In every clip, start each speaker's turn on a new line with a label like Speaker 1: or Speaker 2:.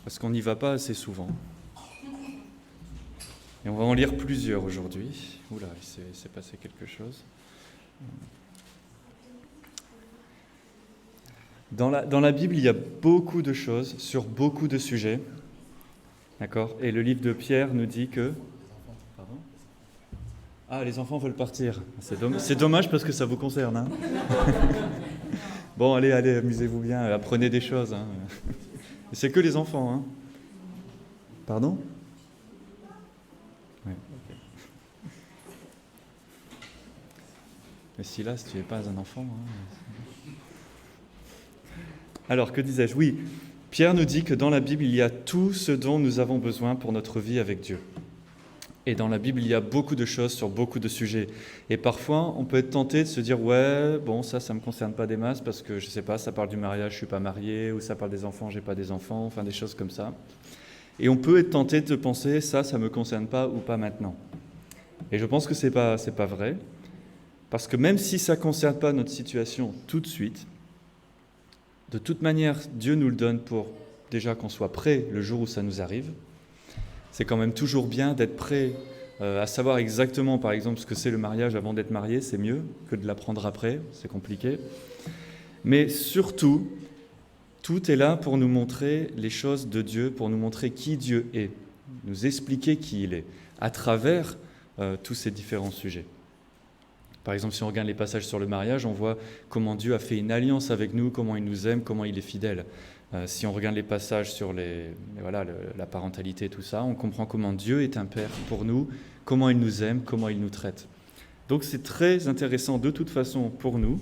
Speaker 1: parce qu'on n'y va pas assez souvent. Et on va en lire plusieurs aujourd'hui. Oula, il s'est passé quelque chose. Dans la Bible, il y a beaucoup de choses sur beaucoup de sujets. D'accord ? Et le livre de Pierre nous dit que... Pardon ? Ah, les enfants veulent partir. C'est dommage parce que ça vous concerne. Hein. Bon, allez, amusez-vous bien, apprenez des choses. Hein. C'est que les enfants. Hein. Pardon ? Ouais, okay. Mais Silas, tu n'es pas un enfant. Hein. Alors, que disais-je ? Oui, Pierre nous dit que dans la Bible, il y a tout ce dont nous avons besoin pour notre vie avec Dieu. Et dans la Bible, il y a beaucoup de choses sur beaucoup de sujets. Et parfois, on peut être tenté de se dire « Ouais, bon, ça ne me concerne pas des masses parce que, je ne sais pas, ça parle du mariage, je ne suis pas marié, ou ça parle des enfants, je n'ai pas des enfants, enfin des choses comme ça. » Et on peut être tenté de penser « Ça ne me concerne pas ou pas maintenant. » Et je pense que ce n'est pas vrai. Parce que même si ça ne concerne pas notre situation tout de suite, de toute manière, Dieu nous le donne pour déjà qu'on soit prêt le jour où ça nous arrive. C'est quand même toujours bien d'être prêt à savoir exactement, par exemple, ce que c'est le mariage avant d'être marié, c'est mieux que de l'apprendre après, c'est compliqué. Mais surtout, tout est là pour nous montrer les choses de Dieu, pour nous montrer qui Dieu est, nous expliquer qui il est, à travers tous ces différents sujets. Par exemple, si on regarde les passages sur le mariage, on voit comment Dieu a fait une alliance avec nous, comment il nous aime, comment il est fidèle. Si on regarde les passages sur la parentalité et tout ça, on comprend comment Dieu est un Père pour nous, comment il nous aime, comment il nous traite. Donc c'est très intéressant de toute façon pour nous,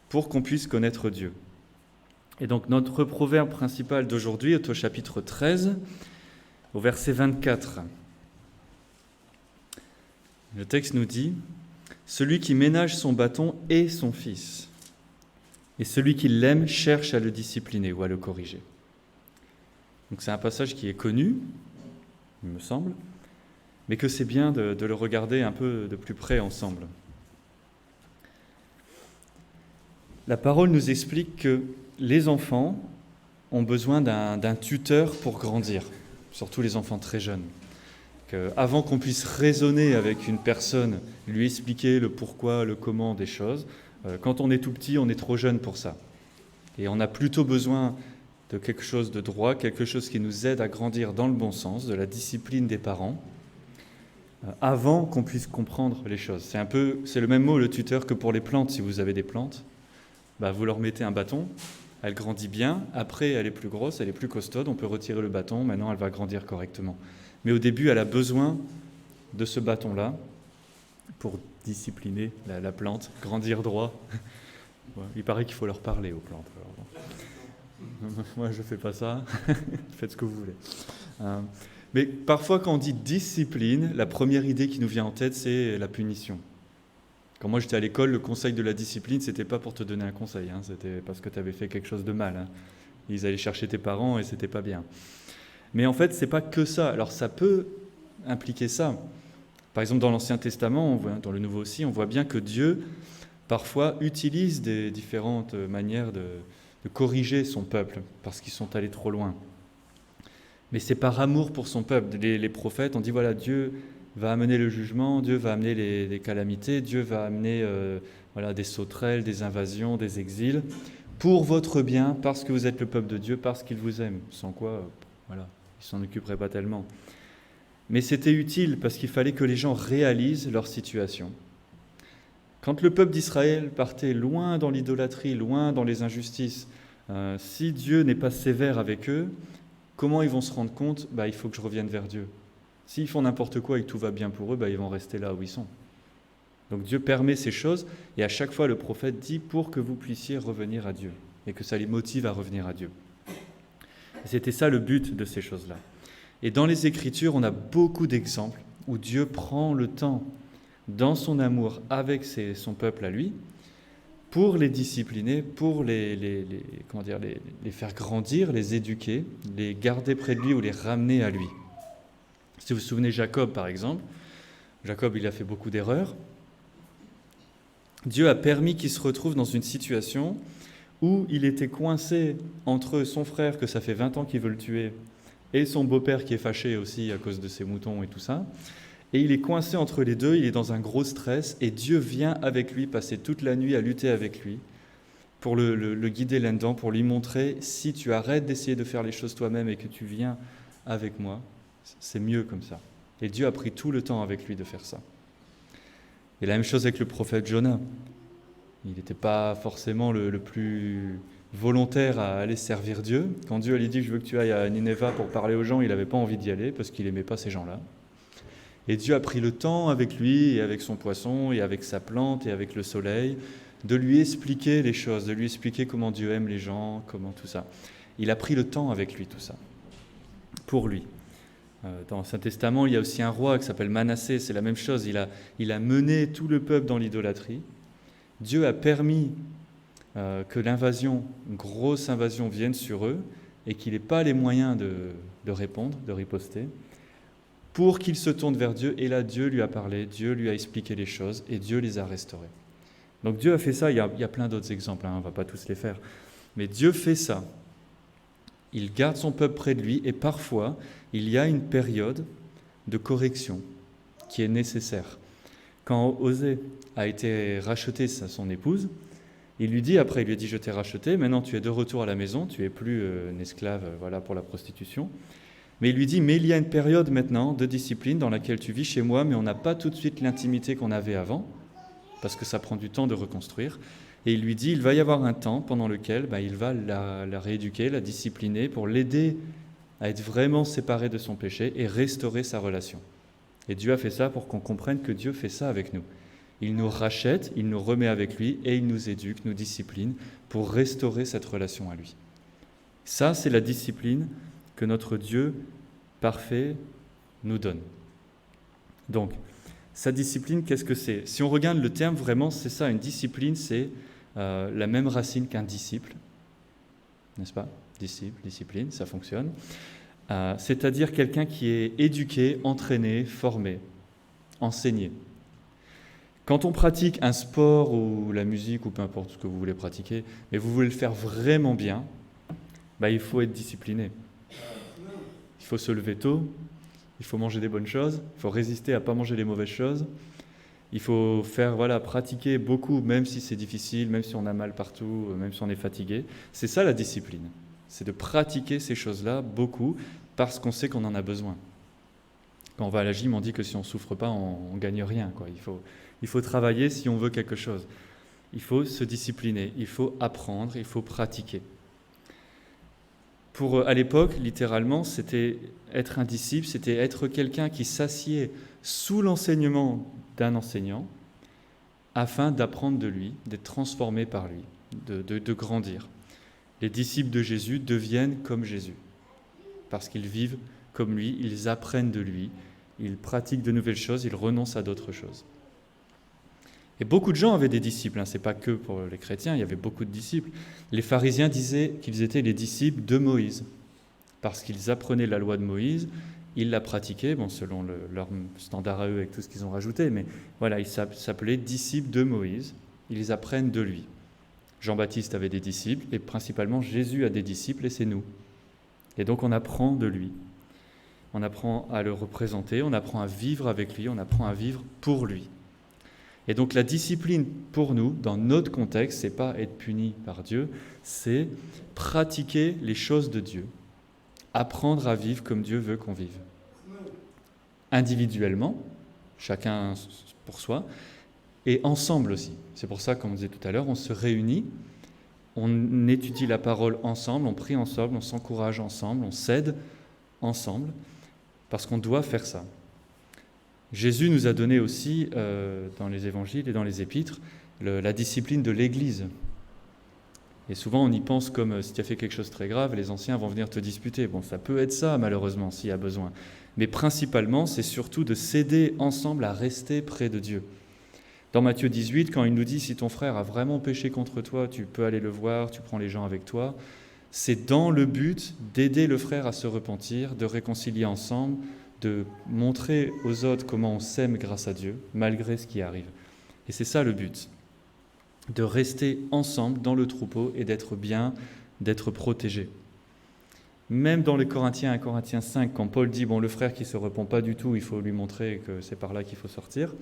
Speaker 1: pour qu'on puisse connaître Dieu. Et donc notre proverbe principal d'aujourd'hui est au chapitre 13, au verset 24. Le texte nous dit « Celui qui ménage son bâton est son fils. Et celui qui l'aime cherche à le discipliner ou à le corriger. » Donc c'est un passage qui est connu, il me semble, mais que c'est bien de le regarder un peu de plus près ensemble. La parole nous explique que les enfants ont besoin d'un tuteur pour grandir, surtout les enfants très jeunes. Avant qu'on puisse raisonner avec une personne, lui expliquer le pourquoi, le comment des choses, quand on est tout petit, on est trop jeune pour ça. Et on a plutôt besoin de quelque chose de droit, quelque chose qui nous aide à grandir dans le bon sens, de la discipline des parents, avant qu'on puisse comprendre les choses. C'est le même mot, le tuteur, que pour les plantes. Si vous avez des plantes, vous leur mettez un bâton, elle grandit bien, après elle est plus grosse, elle est plus costaude, on peut retirer le bâton, maintenant elle va grandir correctement. Mais au début, elle a besoin de ce bâton-là pour discipliner la plante, grandir droit. Il paraît qu'il faut leur parler aux plantes. Alors, moi, je ne fais pas ça. Faites ce que vous voulez. Mais parfois, quand on dit discipline, la première idée qui nous vient en tête, c'est la punition. Quand moi, j'étais à l'école, le conseil de la discipline, ce n'était pas pour te donner un conseil. C'était parce que tu avais fait quelque chose de mal. Ils allaient chercher tes parents et ce n'était pas bien. Mais en fait, ce n'est pas que ça. Alors, ça peut impliquer ça. Par exemple, dans l'Ancien Testament, dans le Nouveau aussi, on voit bien que Dieu, parfois, utilise des différentes manières de corriger son peuple, parce qu'ils sont allés trop loin. Mais c'est par amour pour son peuple. Les prophètes ont dit, voilà, Dieu va amener le jugement, Dieu va amener les calamités, Dieu va amener des sauterelles, des invasions, des exils, pour votre bien, parce que vous êtes le peuple de Dieu, parce qu'il vous aime. Sans quoi, il ne s'en occuperait pas tellement. Mais c'était utile parce qu'il fallait que les gens réalisent leur situation. Quand le peuple d'Israël partait loin dans l'idolâtrie, loin dans les injustices, si Dieu n'est pas sévère avec eux, comment ils vont se rendre compte ? Il faut que je revienne vers Dieu. S'ils font n'importe quoi et que tout va bien pour eux, ils vont rester là où ils sont. Donc Dieu permet ces choses et à chaque fois le prophète dit pour que vous puissiez revenir à Dieu et que ça les motive à revenir à Dieu. Et c'était ça le but de ces choses-là. Et dans les Écritures, on a beaucoup d'exemples où Dieu prend le temps, dans son amour avec son peuple à lui, pour les discipliner, pour les faire grandir, les éduquer, les garder près de lui ou les ramener à lui. Si vous vous souvenez Jacob, par exemple, Jacob, il a fait beaucoup d'erreurs. Dieu a permis qu'il se retrouve dans une situation où il était coincé entre son frère, que ça fait 20 ans qu'il veut le tuer, et son beau-père qui est fâché aussi à cause de ses moutons et tout ça. Et il est coincé entre les deux, il est dans un gros stress, et Dieu vient avec lui, passer toute la nuit à lutter avec lui, pour le guider là-dedans, pour lui montrer, si tu arrêtes d'essayer de faire les choses toi-même et que tu viens avec moi, c'est mieux comme ça. Et Dieu a pris tout le temps avec lui de faire ça. Et la même chose avec le prophète Jonah. Il n'était pas forcément le plus volontaire à aller servir Dieu. Quand Dieu lui dit « Je veux que tu ailles à Nineveh pour parler aux gens », il n'avait pas envie d'y aller parce qu'il n'aimait pas ces gens-là. Et Dieu a pris le temps avec lui et avec son poisson et avec sa plante et avec le soleil de lui expliquer les choses, de lui expliquer comment Dieu aime les gens, comment tout ça. Il a pris le temps avec lui, tout ça, pour lui. Dans l'Ancien Testament, il y a aussi un roi qui s'appelle Manassé, c'est la même chose. Il a mené tout le peuple dans l'idolâtrie. Dieu a permis que l'invasion, une grosse invasion, vienne sur eux et qu'il n'ait pas les moyens de répondre, de riposter, pour qu'ils se tournent vers Dieu. Et là, Dieu lui a parlé, Dieu lui a expliqué les choses et Dieu les a restaurés. Donc Dieu a fait ça, il y a plein d'autres exemples, on ne va pas tous les faire. Mais Dieu fait ça. Il garde son peuple près de lui et parfois, il y a une période de correction qui est nécessaire. Quand Osée a été racheté à son épouse, il lui dit après, il lui a dit « Je t'ai racheté, maintenant tu es de retour à la maison, tu n'es plus un esclave pour la prostitution. » Mais il lui dit « Mais il y a une période maintenant de discipline dans laquelle tu vis chez moi, mais on n'a pas tout de suite l'intimité qu'on avait avant, parce que ça prend du temps de reconstruire. » Et il lui dit « Il va y avoir un temps pendant lequel il va la rééduquer, la discipliner pour l'aider à être vraiment séparé de son péché et restaurer sa relation. » Et Dieu a fait ça pour qu'on comprenne que Dieu fait ça avec nous. Il nous rachète, il nous remet avec lui et il nous éduque, nous discipline pour restaurer cette relation à lui. Ça, c'est la discipline que notre Dieu parfait nous donne. Donc, sa discipline, qu'est-ce que c'est ? Si on regarde le terme, vraiment, c'est ça, une discipline, c'est la même racine qu'un disciple, n'est-ce pas ? Disciple, discipline, ça fonctionne. C'est-à-dire quelqu'un qui est éduqué, entraîné, formé, enseigné. Quand on pratique un sport ou la musique ou peu importe ce que vous voulez pratiquer, mais vous voulez le faire vraiment bien, il faut être discipliné. Il faut se lever tôt, il faut manger des bonnes choses, il faut résister à ne pas manger les mauvaises choses, il faut faire pratiquer beaucoup, même si c'est difficile, même si on a mal partout, même si on est fatigué. C'est ça la discipline, c'est de pratiquer ces choses-là beaucoup parce qu'on sait qu'on en a besoin. Quand on va à la gym, on dit que si on ne souffre pas, on ne gagne rien, quoi. Il faut travailler si on veut quelque chose. Il faut se discipliner, il faut apprendre, il faut pratiquer. À l'époque, littéralement, c'était être un disciple, c'était être quelqu'un qui s'assied sous l'enseignement d'un enseignant afin d'apprendre de lui, d'être transformé par lui, de grandir. Les disciples de Jésus deviennent comme Jésus parce qu'ils vivent comme lui, ils apprennent de lui, ils pratiquent de nouvelles choses, ils renoncent à d'autres choses. Et beaucoup de gens avaient des disciples, ce n'est pas que pour les chrétiens, il y avait beaucoup de disciples. Les pharisiens disaient qu'ils étaient les disciples de Moïse, parce qu'ils apprenaient la loi de Moïse, ils la pratiquaient, selon leur standard à eux avec tout ce qu'ils ont rajouté, mais ils s'appelaient disciples de Moïse, ils apprennent de lui. Jean-Baptiste avait des disciples, et principalement Jésus a des disciples, et c'est nous. Et donc on apprend de lui, on apprend à le représenter, on apprend à vivre avec lui, on apprend à vivre pour lui. Et donc la discipline pour nous, dans notre contexte, c'est pas être puni par Dieu, c'est pratiquer les choses de Dieu, apprendre à vivre comme Dieu veut qu'on vive. Individuellement, chacun pour soi, et ensemble aussi. C'est pour ça, comme on disait tout à l'heure, on se réunit, on étudie la parole ensemble, on prie ensemble, on s'encourage ensemble, on s'aide ensemble, parce qu'on doit faire ça. Jésus nous a donné aussi, dans les évangiles et dans les épîtres, la discipline de l'Église. Et souvent, on y pense comme si tu as fait quelque chose de très grave, les anciens vont venir te disputer. Bon, ça peut être ça, malheureusement, s'il y a besoin. Mais principalement, c'est surtout de s'aider ensemble à rester près de Dieu. Dans Matthieu 18, quand il nous dit « Si ton frère a vraiment péché contre toi, tu peux aller le voir, tu prends les gens avec toi », c'est dans le but d'aider le frère à se repentir, de réconcilier ensemble, de montrer aux autres comment on s'aime grâce à Dieu, malgré ce qui arrive. Et c'est ça le but. de rester ensemble dans le troupeau et d'être bien, d'être protégés. Même dans les Corinthiens, 1 Corinthiens 5, quand Paul dit, le frère qui ne se repent pas du tout, il faut lui montrer que c'est par là qu'il faut sortir,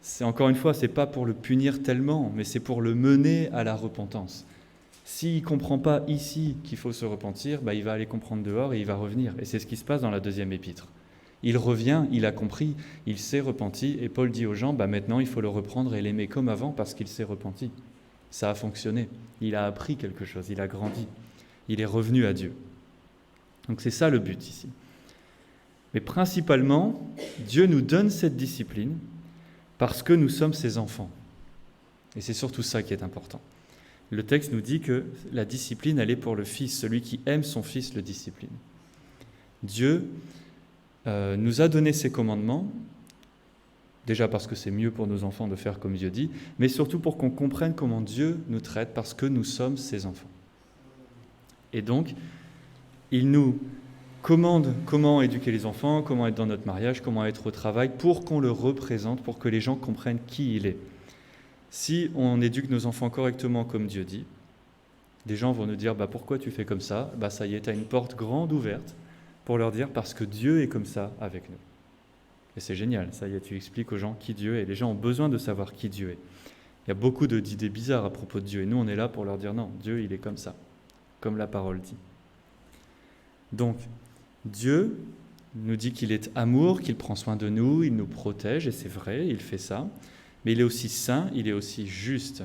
Speaker 1: c'est encore une fois, ce n'est pas pour le punir tellement, mais c'est pour le mener à la repentance. S'il ne comprend pas ici qu'il faut se repentir, il va aller comprendre dehors et il va revenir. Et c'est ce qui se passe dans la deuxième épître. Il revient, il a compris, il s'est repenti, et Paul dit aux gens, maintenant il faut le reprendre et l'aimer comme avant parce qu'il s'est repenti. Ça a fonctionné, il a appris quelque chose, il a grandi, il est revenu à Dieu. Donc c'est ça le but ici. Mais principalement, Dieu nous donne cette discipline parce que nous sommes ses enfants. Et c'est surtout ça qui est important. Le texte nous dit que la discipline, elle est pour le Fils. Celui qui aime son Fils le discipline. Dieu nous a donné ses commandements, déjà parce que c'est mieux pour nos enfants de faire comme Dieu dit, mais surtout pour qu'on comprenne comment Dieu nous traite parce que nous sommes ses enfants. Et donc, il nous commande comment éduquer les enfants, comment être dans notre mariage, comment être au travail, pour qu'on le représente, pour que les gens comprennent qui il est. Si on éduque nos enfants correctement comme Dieu dit, des gens vont nous dire pourquoi tu fais comme ça ? Ça y est, tu as une porte grande ouverte pour leur dire parce que Dieu est comme ça avec nous. Et c'est génial, ça y est, tu expliques aux gens qui Dieu est. Les gens ont besoin de savoir qui Dieu est. Il y a beaucoup d'idées bizarres à propos de Dieu, et nous on est là pour leur dire non, Dieu il est comme ça, comme la parole dit. Donc, Dieu nous dit qu'il est amour, qu'il prend soin de nous, il nous protège, et c'est vrai, il fait ça. Mais il est aussi saint, il est aussi juste.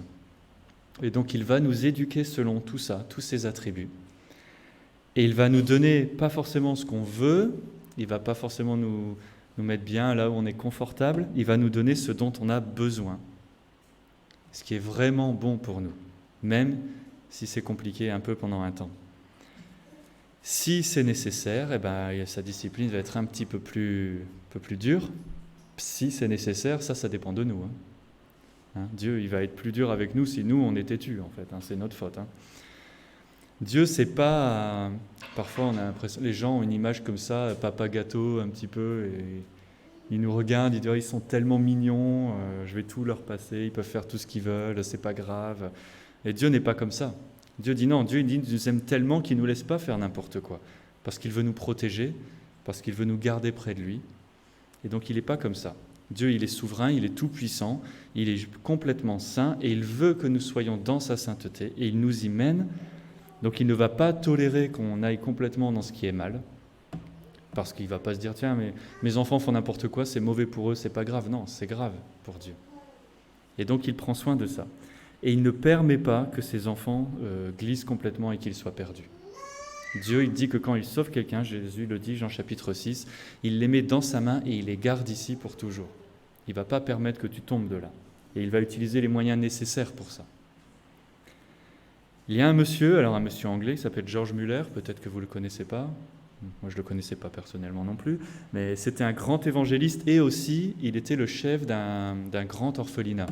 Speaker 1: Et donc il va nous éduquer selon tout ça, tous ces attributs. Et il va nous donner pas forcément ce qu'on veut, il ne va pas forcément nous mettre bien là où on est confortable, il va nous donner ce dont on a besoin. Ce qui est vraiment bon pour nous, même si c'est compliqué un peu pendant un temps. Si c'est nécessaire, sa discipline va être un petit peu plus dure. Si c'est nécessaire, ça dépend de nous. Dieu, il va être plus dur avec nous si nous, on est têtus, en fait. C'est notre faute. Dieu, c'est pas... Parfois, on a l'impression... Les gens ont une image comme ça, papa gâteau, un petit peu, et ils nous regardent, ils disent, ils sont tellement mignons, je vais tout leur passer, ils peuvent faire tout ce qu'ils veulent, c'est pas grave. Et Dieu n'est pas comme ça. Dieu dit non, Dieu il nous aime tellement qu'il ne nous laisse pas faire n'importe quoi, parce qu'il veut nous protéger, parce qu'il veut nous garder près de lui. Et donc, il n'est pas comme ça. Dieu, il est souverain, il est tout-puissant, il est complètement saint et il veut que nous soyons dans sa sainteté et il nous y mène. Donc, il ne va pas tolérer qu'on aille complètement dans ce qui est mal parce qu'il ne va pas se dire « Tiens, mes enfants font n'importe quoi, c'est mauvais pour eux, c'est pas grave. » Non, c'est grave pour Dieu. Et donc, il prend soin de ça. Et il ne permet pas que ses enfants glissent complètement et qu'ils soient perdus. Dieu, il dit que quand il sauve quelqu'un, Jésus le dit, Jean chapitre 6, il les met dans sa main et il les garde ici pour toujours. Il ne va pas permettre que tu tombes de là. Et il va utiliser les moyens nécessaires pour ça. Il y a un monsieur anglais qui s'appelle George Muller, peut-être que vous ne le connaissez pas. Moi, je ne le connaissais pas personnellement non plus. Mais c'était un grand évangéliste et aussi, il était le chef d'un grand orphelinat.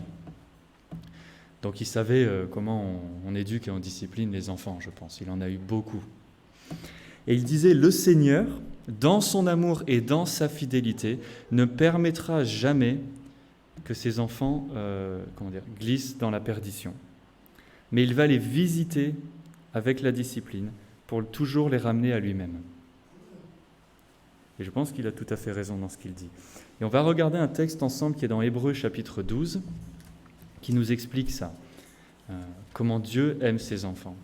Speaker 1: Donc il savait comment on éduque et on discipline les enfants, je pense. Il en a eu beaucoup. Et il disait, le Seigneur, dans son amour et dans sa fidélité, ne permettra jamais que ses enfants glissent dans la perdition. Mais il va les visiter avec la discipline pour toujours les ramener à lui-même. Et je pense qu'il a tout à fait raison dans ce qu'il dit. Et on va regarder un texte ensemble qui est dans Hébreux chapitre 12, qui nous explique ça, comment Dieu aime ses enfants.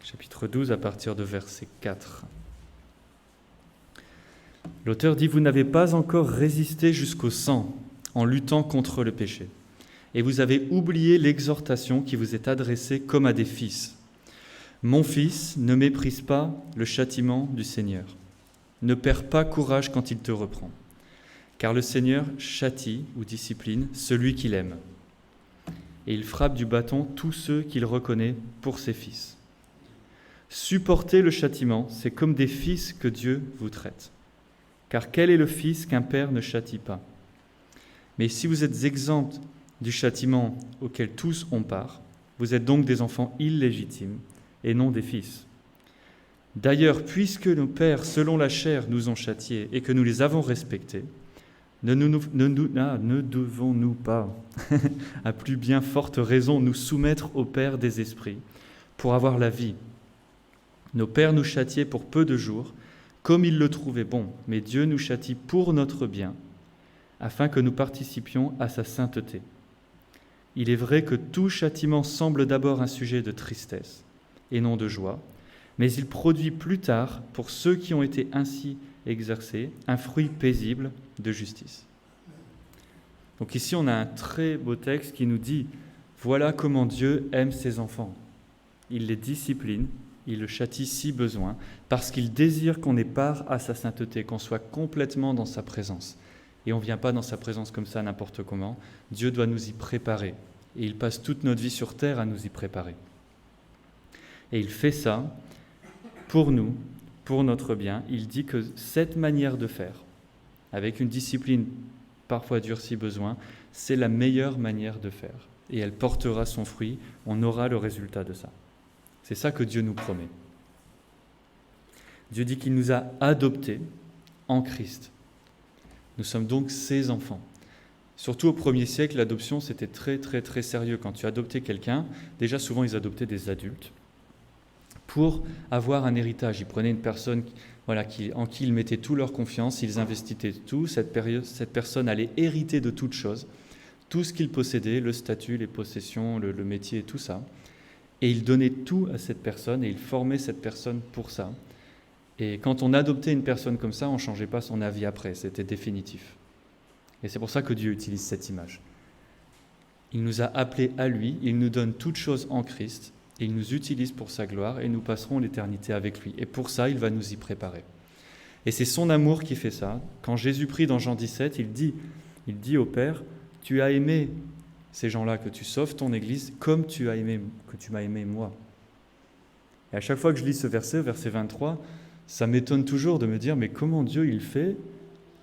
Speaker 1: Chapitre 12, à partir de verset 4. L'auteur dit « Vous n'avez pas encore résisté jusqu'au sang en luttant contre le péché. Et vous avez oublié l'exhortation qui vous est adressée comme à des fils. Mon fils, ne méprise pas le châtiment du Seigneur. Ne perds pas courage quand il te reprend. Car le Seigneur châtie ou discipline celui qu'il aime. Et il frappe du bâton tous ceux qu'il reconnaît pour ses fils. Supporter le châtiment, c'est comme des fils que Dieu vous traite. Car quel est le fils qu'un père ne châtie pas ? Mais si vous êtes exempts du châtiment auquel tous ont part, vous êtes donc des enfants illégitimes et non des fils. D'ailleurs, puisque nos pères, selon la chair, nous ont châtiés et que nous les avons respectés, Ne devons-nous pas, à plus bien forte raison, nous soumettre au Père des esprits pour avoir la vie? Nos pères nous châtiaient pour peu de jours, comme ils le trouvaient bon, mais Dieu nous châtie pour notre bien, afin que nous participions à sa sainteté. Il est vrai que tout châtiment semble d'abord un sujet de tristesse et non de joie, mais il produit plus tard, pour ceux qui ont été ainsi exercés, un fruit paisible de justice. Donc ici, on a un très beau texte qui nous dit « Voilà comment Dieu aime ses enfants. Il les discipline, il le châtie si besoin, parce qu'il désire qu'on ait part à sa sainteté, qu'on soit complètement dans sa présence. » Et on ne vient pas dans sa présence comme ça, n'importe comment. Dieu doit nous y préparer. Et il passe toute notre vie sur terre à nous y préparer. Et il fait ça pour nous, pour notre bien. Il dit que cette manière de faire, avec une discipline parfois dure si besoin, c'est la meilleure manière de faire. Et elle portera son fruit, on aura le résultat de ça. C'est ça que Dieu nous promet. Dieu dit qu'il nous a adoptés en Christ. Nous sommes donc ses enfants. Surtout au 1er siècle, l'adoption, c'était très, très, très sérieux. Quand tu adoptais quelqu'un, déjà souvent ils adoptaient des adultes pour avoir un héritage. Ils prenaient une personne en qui ils mettaient toute leur confiance, ils investissaient tout. Cette personne allait hériter de toutes choses, tout ce qu'ils possédaient, le statut, les possessions, le métier, tout ça. Et ils donnaient tout à cette personne et ils formaient cette personne pour ça. Et quand on adoptait une personne comme ça, on ne changeait pas son avis après, c'était définitif. Et c'est pour ça que Dieu utilise cette image. Il nous a appelés à lui, il nous donne toutes choses en Christ, et il nous utilise pour sa gloire, et nous passerons l'éternité avec lui. Et pour ça, il va nous y préparer. Et c'est son amour qui fait ça. Quand Jésus prie dans Jean 17, il dit au Père, « Tu as aimé ces gens-là, que tu sauves ton Église, comme tu m'as aimé moi. » Et à chaque fois que je lis ce verset 23, ça m'étonne toujours de me dire, mais comment Dieu il fait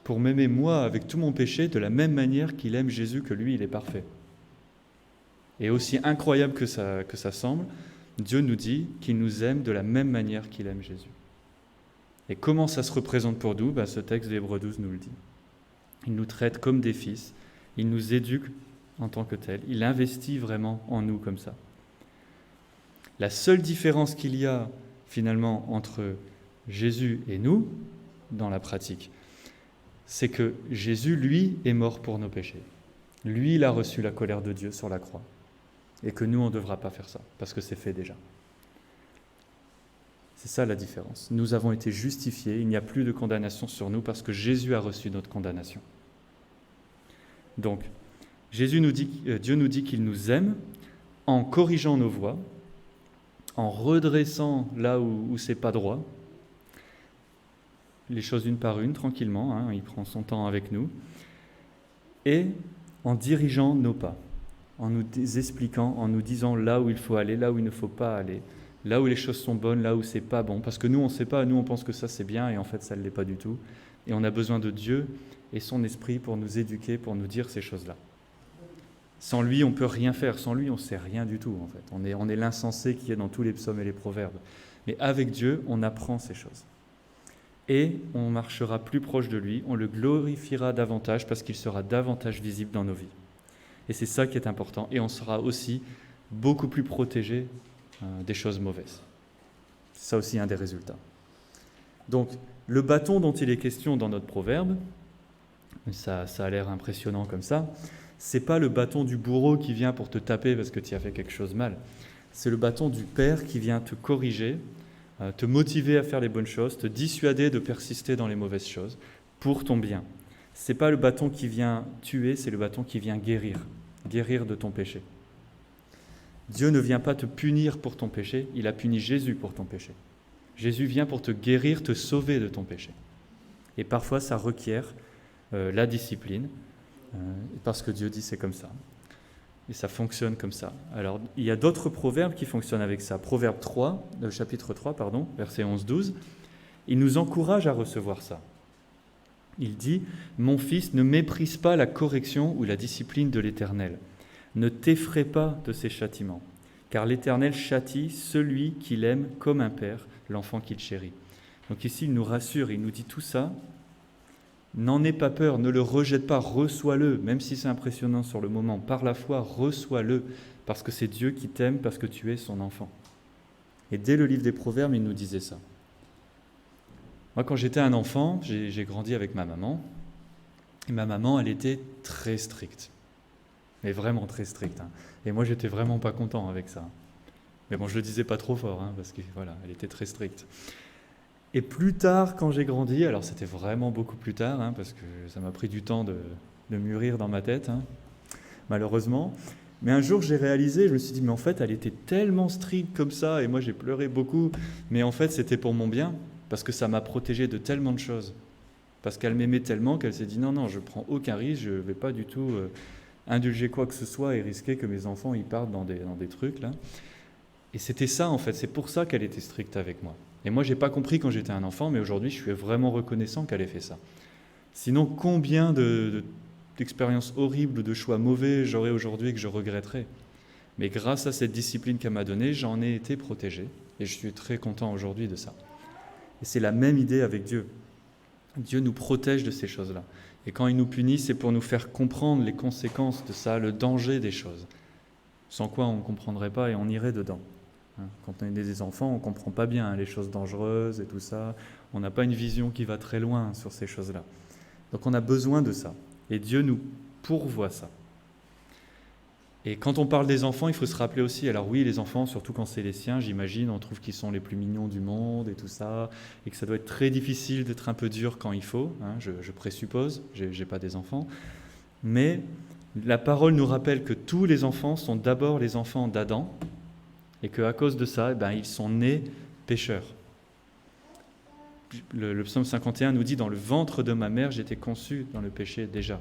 Speaker 1: pour m'aimer moi avec tout mon péché de la même manière qu'il aime Jésus, que lui il est parfait. Et aussi incroyable que ça semble, Dieu nous dit qu'il nous aime de la même manière qu'il aime Jésus. Et comment ça se représente pour nous? Ce texte d'Hébreux 12 nous le dit. Il nous traite comme des fils, il nous éduque en tant que tels, il investit vraiment en nous comme ça. La seule différence qu'il y a finalement entre Jésus et nous, dans la pratique, c'est que Jésus, lui, est mort pour nos péchés. Lui, il a reçu la colère de Dieu sur la croix. Et que nous, on ne devra pas faire ça, parce que c'est fait déjà. C'est ça la différence. Nous avons été justifiés, il n'y a plus de condamnation sur nous, parce que Jésus a reçu notre condamnation. Donc, Dieu nous dit qu'il nous aime en corrigeant nos voies, en redressant là où c'est pas droit, les choses une par une, tranquillement, il prend son temps avec nous, et en dirigeant nos pas, en nous expliquant, en nous disant là où il faut aller, là où il ne faut pas aller, là où les choses sont bonnes, là où c'est pas bon, parce que nous on ne sait pas, nous on pense que ça c'est bien, et en fait ça ne l'est pas du tout, et on a besoin de Dieu et son esprit pour nous éduquer, pour nous dire ces choses-là. Sans lui, on ne peut rien faire. Sans lui, on ne sait rien du tout, en fait. On est l'insensé qui est dans tous les psaumes et les proverbes. Mais avec Dieu, on apprend ces choses. Et on marchera plus proche de lui, on le glorifiera davantage parce qu'il sera davantage visible dans nos vies. Et c'est ça qui est important. Et on sera aussi beaucoup plus protégé des choses mauvaises. C'est ça aussi un des résultats. Donc, le bâton dont il est question dans notre proverbe, ça a l'air impressionnant comme ça, c'est pas le bâton du bourreau qui vient pour te taper parce que tu as fait quelque chose mal. C'est le bâton du Père qui vient te corriger, te motiver à faire les bonnes choses, te dissuader de persister dans les mauvaises choses pour ton bien. C'est pas le bâton qui vient tuer, c'est le bâton qui vient guérir de ton péché. Dieu ne vient pas te punir pour ton péché, il a puni Jésus pour ton péché. Jésus vient pour te guérir, te sauver de ton péché. Et parfois ça requiert la discipline, parce que Dieu dit c'est comme ça. Et ça fonctionne comme ça. Alors, il y a d'autres proverbes qui fonctionnent avec ça. Proverbe 3, chapitre 3, verset 11-12, il nous encourage à recevoir ça. Il dit « Mon fils, ne méprise pas la correction ou la discipline de l'Éternel. Ne t'effraie pas de ses châtiments, car l'Éternel châtie celui qu'il aime comme un père, l'enfant qu'il chérit. » Donc ici, il nous rassure, il nous dit tout ça N'en aie pas peur, ne le rejette pas, reçois-le, même si c'est impressionnant sur le moment. Par la foi, reçois-le, parce que c'est Dieu qui t'aime, parce que tu es son enfant. Et dès le livre des Proverbes, il nous disait ça. Moi, quand j'étais un enfant, j'ai grandi avec ma maman. Et ma maman, elle était très stricte. Mais vraiment très stricte. Et moi, j'étais vraiment pas content avec ça. Mais bon, je le disais pas trop fort, parce que voilà, elle était très stricte. Et plus tard, quand j'ai grandi, alors c'était vraiment beaucoup plus tard, parce que ça m'a pris du temps de mûrir dans ma tête, malheureusement. Mais un jour, j'ai réalisé, je me suis dit, mais en fait, elle était tellement stricte comme ça, et moi, j'ai pleuré beaucoup. Mais en fait, c'était pour mon bien, parce que ça m'a protégé de tellement de choses. Parce qu'elle m'aimait tellement qu'elle s'est dit, non, je prends aucun risque, je ne vais pas du tout indulger quoi que ce soit et risquer que mes enfants y partent dans des trucs, là. Et c'était ça, en fait, c'est pour ça qu'elle était stricte avec moi. Et moi, je n'ai pas compris quand j'étais un enfant, mais aujourd'hui, je suis vraiment reconnaissant qu'elle ait fait ça. Sinon, combien d'expériences horribles, de choix mauvais j'aurais aujourd'hui et que je regretterais. Mais grâce à cette discipline qu'elle m'a donnée, j'en ai été protégé. Et je suis très content aujourd'hui de ça. Et c'est la même idée avec Dieu. Dieu nous protège de ces choses-là. Et quand il nous punit, c'est pour nous faire comprendre les conséquences de ça, le danger des choses. Sans quoi on ne comprendrait pas et on irait dedans. Quand on est des enfants, on ne comprend pas bien les choses dangereuses et tout ça. On n'a pas une vision qui va très loin sur ces choses-là. Donc on a besoin de ça. Et Dieu nous pourvoit ça. Et quand on parle des enfants, il faut se rappeler aussi, alors oui, les enfants, surtout quand c'est les siens, j'imagine, on trouve qu'ils sont les plus mignons du monde et tout ça, et que ça doit être très difficile d'être un peu dur quand il faut, je présuppose, j'ai pas des enfants. Mais la parole nous rappelle que tous les enfants sont d'abord les enfants d'Adam, et qu'à cause de ça, ils sont nés pécheurs. Le psaume 51 nous dit « Dans le ventre de ma mère, j'étais conçu dans le péché déjà ».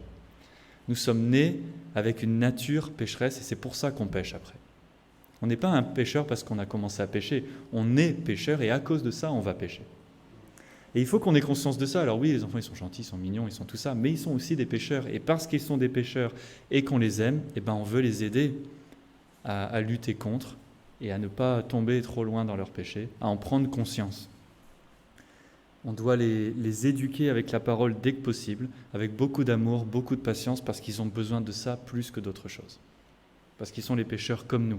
Speaker 1: Nous sommes nés avec une nature pécheresse et c'est pour ça qu'on pêche après. On n'est pas un pécheur parce qu'on a commencé à pécher. On est pécheur et à cause de ça, on va pécher. Et il faut qu'on ait conscience de ça. Alors oui, les enfants, ils sont gentils, ils sont mignons, ils sont tout ça, mais ils sont aussi des pécheurs. Et parce qu'ils sont des pécheurs et qu'on les aime, on veut les aider à lutter contre et à ne pas tomber trop loin dans leur péché, à en prendre conscience. On doit les éduquer avec la parole dès que possible, avec beaucoup d'amour, beaucoup de patience, parce qu'ils ont besoin de ça plus que d'autres choses. Parce qu'ils sont les pécheurs comme nous.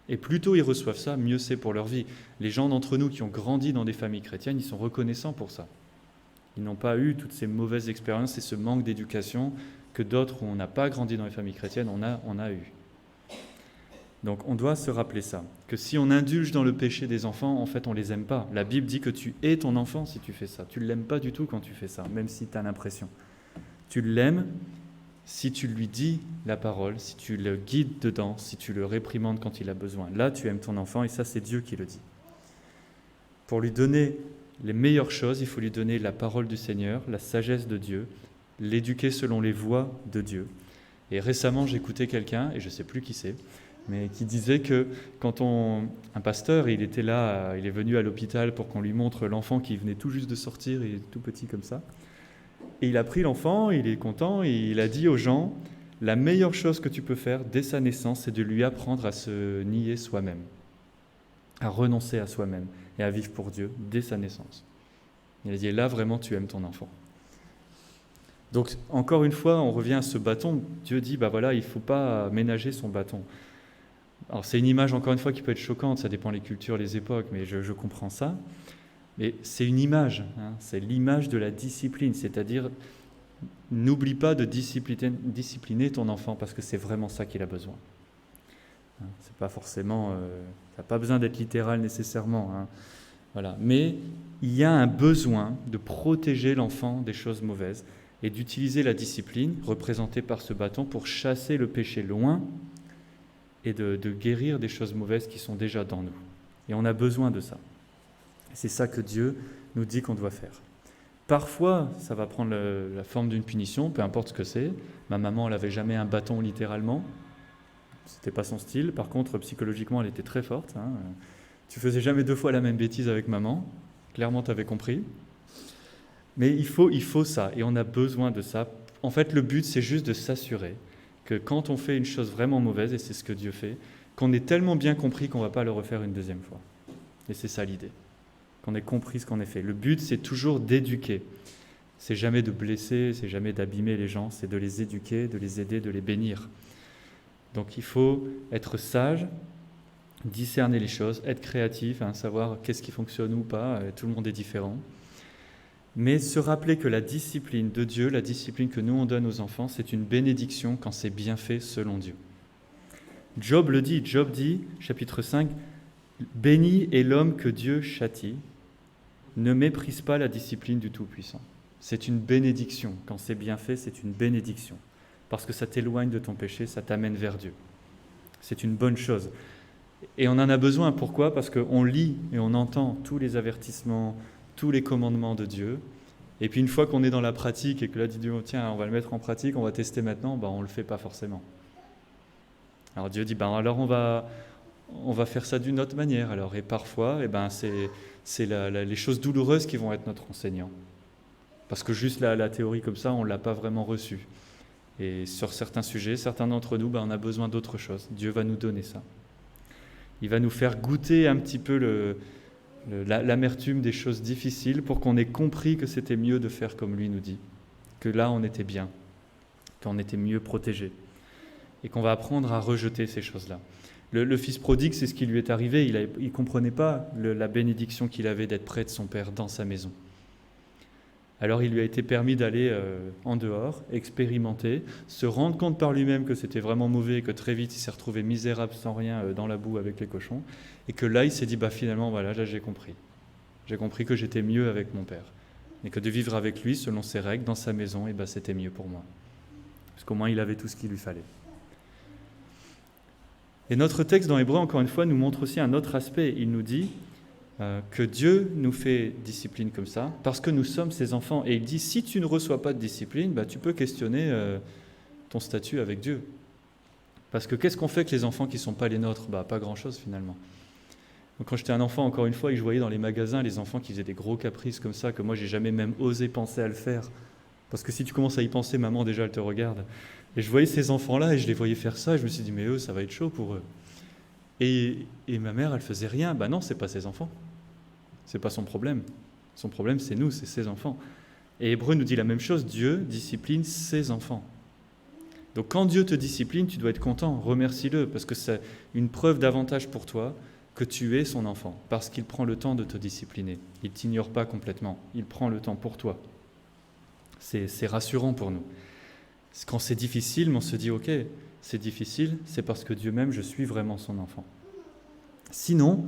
Speaker 1: Et plus tôt ils reçoivent ça, mieux c'est pour leur vie. Les gens d'entre nous qui ont grandi dans des familles chrétiennes, ils sont reconnaissants pour ça. Ils n'ont pas eu toutes ces mauvaises expériences et ce manque d'éducation que d'autres où on n'a pas grandi dans les familles chrétiennes, on a eu. Donc on doit se rappeler ça, que si on indulge dans le péché des enfants, en fait on ne les aime pas. La Bible dit que tu hais ton enfant si tu fais ça. Tu ne l'aimes pas du tout quand tu fais ça, même si tu as l'impression. Tu l'aimes si tu lui dis la parole, si tu le guides dedans, si tu le réprimandes quand il a besoin. Là tu aimes ton enfant et ça c'est Dieu qui le dit. Pour lui donner les meilleures choses, il faut lui donner la parole du Seigneur, la sagesse de Dieu, l'éduquer selon les voies de Dieu. Et récemment j'écoutais quelqu'un, et je ne sais plus qui c'est, mais qui disait que quand un pasteur, il était là, il est venu à l'hôpital pour qu'on lui montre l'enfant qui venait tout juste de sortir, il est tout petit comme ça, et il a pris l'enfant, il est content, et il a dit aux gens, la meilleure chose que tu peux faire dès sa naissance, c'est de lui apprendre à se nier soi-même, à renoncer à soi-même, et à vivre pour Dieu dès sa naissance. Il a dit, et là vraiment tu aimes ton enfant. Donc encore une fois, on revient à ce bâton, Dieu dit, il ne faut pas ménager son bâton. Alors c'est une image, encore une fois, qui peut être choquante, ça dépend des cultures, les époques, mais je comprends ça. Mais c'est une image, c'est l'image de la discipline, c'est-à-dire n'oublie pas de discipliner ton enfant, parce que c'est vraiment ça qu'il a besoin. C'est pas forcément, ça n'a pas besoin d'être littéral nécessairement, voilà. Mais il y a un besoin de protéger l'enfant des choses mauvaises et d'utiliser la discipline, représentée par ce bâton, pour chasser le péché loin, et de guérir des choses mauvaises qui sont déjà dans nous. Et on a besoin de ça. C'est ça que Dieu nous dit qu'on doit faire. Parfois, ça va prendre la forme d'une punition, peu importe ce que c'est. Ma maman, elle n'avait jamais un bâton littéralement. C'était pas son style. Par contre, psychologiquement, elle était très forte. Tu faisais jamais 2 fois la même bêtise avec maman. Clairement, tu avais compris. Mais il faut ça, et on a besoin de ça. En fait, le but, c'est juste de s'assurer que quand on fait une chose vraiment mauvaise, et c'est ce que Dieu fait, qu'on ait tellement bien compris qu'on ne va pas le refaire une deuxième fois. Et c'est ça l'idée, qu'on ait compris ce qu'on a fait. Le but, c'est toujours d'éduquer. C'est jamais de blesser, c'est jamais d'abîmer les gens, c'est de les éduquer, de les aider, de les bénir. Donc il faut être sage, discerner les choses, être créatif, savoir qu'est-ce qui fonctionne ou pas, tout le monde est différent. Mais se rappeler que la discipline de Dieu, la discipline que nous on donne aux enfants, c'est une bénédiction quand c'est bien fait selon Dieu. Job le dit, Job dit, chapitre 5, « Béni est l'homme que Dieu châtie, ne méprise pas la discipline du Tout-Puissant. » C'est une bénédiction, quand c'est bien fait, c'est une bénédiction. Parce que ça t'éloigne de ton péché, ça t'amène vers Dieu. C'est une bonne chose. Et on en a besoin, pourquoi ? Parce qu'on lit et on entend tous les avertissements, tous les commandements de Dieu. Et puis une fois qu'on est dans la pratique et que là, Dieu dit, tiens, on va le mettre en pratique, on va tester maintenant, on ne le fait pas forcément. Alors Dieu dit, alors on va faire ça d'une autre manière. Alors, et parfois, c'est les choses douloureuses qui vont être notre enseignant. Parce que juste la théorie comme ça, on ne l'a pas vraiment reçue. Et sur certains sujets, certains d'entre nous, on a besoin d'autre chose. Dieu va nous donner ça. Il va nous faire goûter un petit peu l'amertume des choses difficiles pour qu'on ait compris que c'était mieux de faire comme lui nous dit. Que là, on était bien, qu'on était mieux protégé. Et qu'on va apprendre à rejeter ces choses-là. Le fils prodigue, c'est ce qui lui est arrivé. Il ne comprenait pas la bénédiction qu'il avait d'être près de son père dans sa maison. Alors il lui a été permis d'aller en dehors, expérimenter, se rendre compte par lui-même que c'était vraiment mauvais, que très vite il s'est retrouvé misérable sans rien dans la boue avec les cochons, et que là il s'est dit finalement voilà, là j'ai compris. J'ai compris que j'étais mieux avec mon père, et que de vivre avec lui selon ses règles dans sa maison, c'était mieux pour moi. Parce qu'au moins il avait tout ce qu'il lui fallait. Et notre texte dans Hébreux, encore une fois, nous montre aussi un autre aspect. Il nous dit que Dieu nous fait discipline comme ça, parce que nous sommes ses enfants. Et il dit, si tu ne reçois pas de discipline, tu peux questionner ton statut avec Dieu. Parce que qu'est-ce qu'on fait avec les enfants qui ne sont pas les nôtres ? Pas grand-chose finalement. Donc, quand j'étais un enfant, encore une fois, et je voyais dans les magasins les enfants qui faisaient des gros caprices comme ça, que moi, j'ai jamais même osé penser à le faire. Parce que si tu commences à y penser, maman, déjà, elle te regarde. Et je voyais ces enfants-là, et je les voyais faire ça, et je me suis dit, mais eux, ça va être chaud pour eux. Et ma mère, elle faisait rien. Non, c'est pas ses enfants. C'est pas son problème. Son problème, c'est nous, c'est ses enfants. Et Hébreux nous dit la même chose, Dieu discipline ses enfants. Donc quand Dieu te discipline, tu dois être content, remercie-le, parce que c'est une preuve d'avantage pour toi que tu es son enfant, parce qu'il prend le temps de te discipliner. Il ne t'ignore pas complètement, il prend le temps pour toi. C'est rassurant pour nous. Quand c'est difficile, on se dit, ok, c'est difficile, c'est parce que Dieu m'aime, je suis vraiment son enfant. Sinon,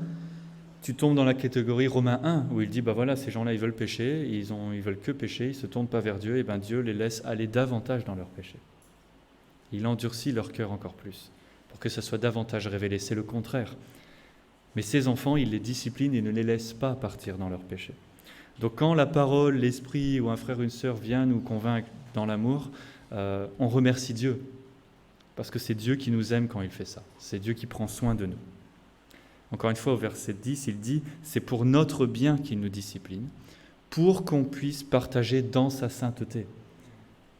Speaker 1: tu tombes dans la catégorie Romains 1, où il dit, voilà, ces gens-là, ils veulent pécher, ils veulent que pécher, ils ne se tournent pas vers Dieu, et Dieu les laisse aller davantage dans leur péché. Il endurcit leur cœur encore plus, pour que ça soit davantage révélé. C'est le contraire. Mais ces enfants, il les discipline et ne les laisse pas partir dans leur péché. Donc quand la parole, l'esprit ou un frère ou une sœur vient nous convaincre dans l'amour, on remercie Dieu, parce que c'est Dieu qui nous aime quand il fait ça. C'est Dieu qui prend soin de nous. Encore une fois, au verset 10, il dit « C'est pour notre bien qu'il nous discipline, pour qu'on puisse partager dans sa sainteté. »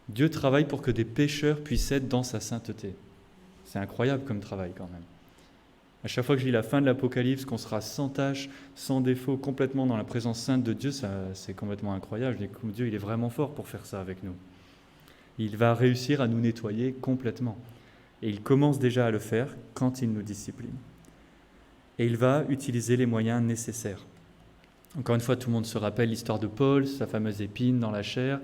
Speaker 1: Dieu travaille pour que des pécheurs puissent être dans sa sainteté. C'est incroyable comme travail quand même. À chaque fois que je lis la fin de l'Apocalypse, qu'on sera sans tache, sans défaut, complètement dans la présence sainte de Dieu, c'est complètement incroyable. Je dis que Dieu, il est vraiment fort pour faire ça avec nous. Il va réussir à nous nettoyer complètement. Et il commence déjà à le faire quand il nous discipline. Et il va utiliser les moyens nécessaires. Encore une fois, tout le monde se rappelle l'histoire de Paul, sa fameuse épine dans la chair.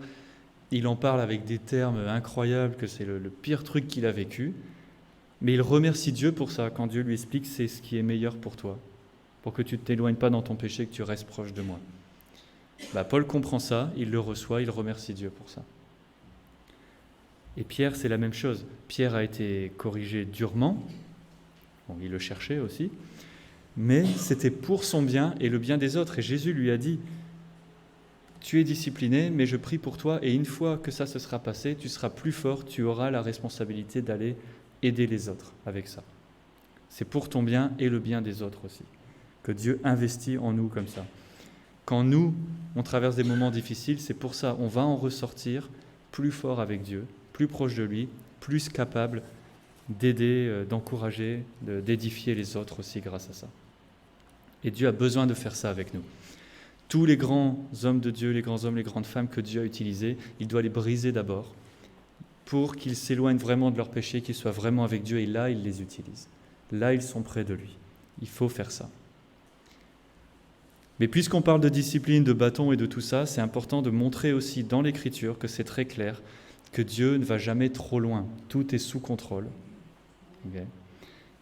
Speaker 1: Il en parle avec des termes incroyables, que c'est le pire truc qu'il a vécu. Mais il remercie Dieu pour ça, quand Dieu lui explique c'est ce qui est meilleur pour toi, pour que tu ne t'éloignes pas dans ton péché, que tu restes proche de moi. Paul comprend ça, il le reçoit, il remercie Dieu pour ça. Et Pierre, c'est la même chose. Pierre a été corrigé durement, il le cherchait aussi, mais c'était pour son bien et le bien des autres. Et Jésus lui a dit, tu es discipliné, mais je prie pour toi, et une fois que ça se sera passé, tu seras plus fort, tu auras la responsabilité d'aller aider les autres avec ça. C'est pour ton bien et le bien des autres aussi, que Dieu investit en nous comme ça. Quand nous, on traverse des moments difficiles, c'est pour ça, on va en ressortir plus fort avec Dieu, plus proche de lui, plus capable d'aider, d'encourager, d'édifier les autres aussi grâce à ça. Et Dieu a besoin de faire ça avec nous. Tous les grands hommes de Dieu, les grands hommes, les grandes femmes que Dieu a utilisés, il doit les briser d'abord pour qu'ils s'éloignent vraiment de leur péché, qu'ils soient vraiment avec Dieu, et là, il les utilise. Là, ils sont près de lui. Il faut faire ça. Mais puisqu'on parle de discipline, de bâton et de tout ça, c'est important de montrer aussi dans l'Écriture que c'est très clair que Dieu ne va jamais trop loin. Tout est sous contrôle. Okay.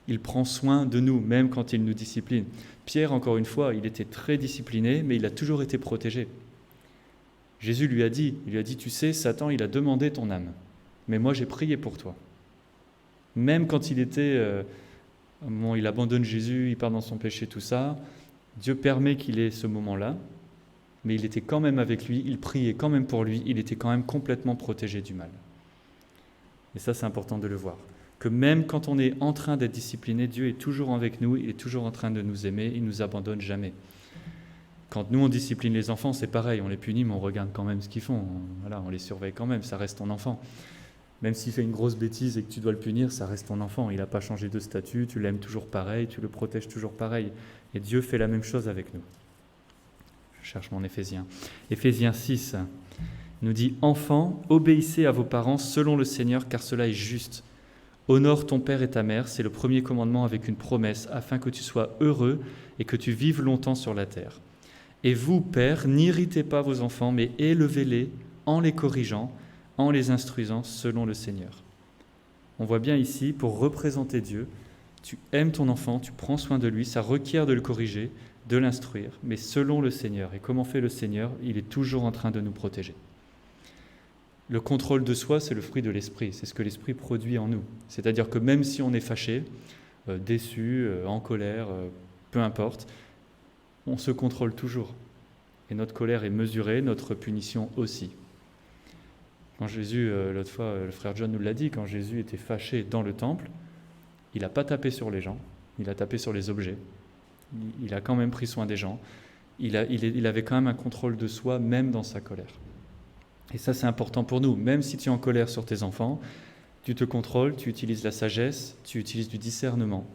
Speaker 1: Il prend soin de nous, même quand il nous discipline. Pierre, encore une fois, il était très discipliné, mais il a toujours été protégé. Jésus lui a dit, tu sais, Satan, il a demandé ton âme, mais moi j'ai prié pour toi. Même quand il abandonne Jésus, il part dans son péché, tout ça, Dieu permet qu'il ait ce moment-là, mais il était quand même avec lui, il priait quand même pour lui, il était quand même complètement protégé du mal. Et ça, c'est important de le voir. Que même quand on est en train d'être discipliné, Dieu est toujours avec nous, il est toujours en train de nous aimer, il ne nous abandonne jamais. Quand nous, on discipline les enfants, c'est pareil, on les punit, mais on regarde quand même ce qu'ils font. On les surveille quand même, ça reste ton enfant. Même s'il fait une grosse bêtise et que tu dois le punir, ça reste ton enfant. Il n'a pas changé de statut, tu l'aimes toujours pareil, tu le protèges toujours pareil. Et Dieu fait la même chose avec nous. Je cherche mon Éphésiens. Éphésiens 6 nous dit « Enfants, obéissez à vos parents selon le Seigneur, car cela est juste. Honore ton père et ta mère, c'est le premier commandement avec une promesse, afin que tu sois heureux et que tu vives longtemps sur la terre. Et vous, pères, n'irritez pas vos enfants, mais élevez-les en les corrigeant, en les instruisant selon le Seigneur. » On voit bien ici, pour représenter Dieu, tu aimes ton enfant, tu prends soin de lui, ça requiert de le corriger, de l'instruire, mais selon le Seigneur. Et comment fait le Seigneur ? Il est toujours en train de nous protéger. Le contrôle de soi, c'est le fruit de l'esprit, c'est ce que l'esprit produit en nous. C'est-à-dire que même si on est fâché, déçu, en colère, peu importe, on se contrôle toujours. Et notre colère est mesurée, notre punition aussi. Quand Jésus, l'autre fois, le frère John nous l'a dit, quand Jésus était fâché dans le temple, il n'a pas tapé sur les gens, il a tapé sur les objets. Il a quand même pris soin des gens. Il avait quand même un contrôle de soi, même dans sa colère. Et ça, c'est important pour nous. Même si tu es en colère sur tes enfants, tu te contrôles, tu utilises la sagesse, tu utilises du discernement,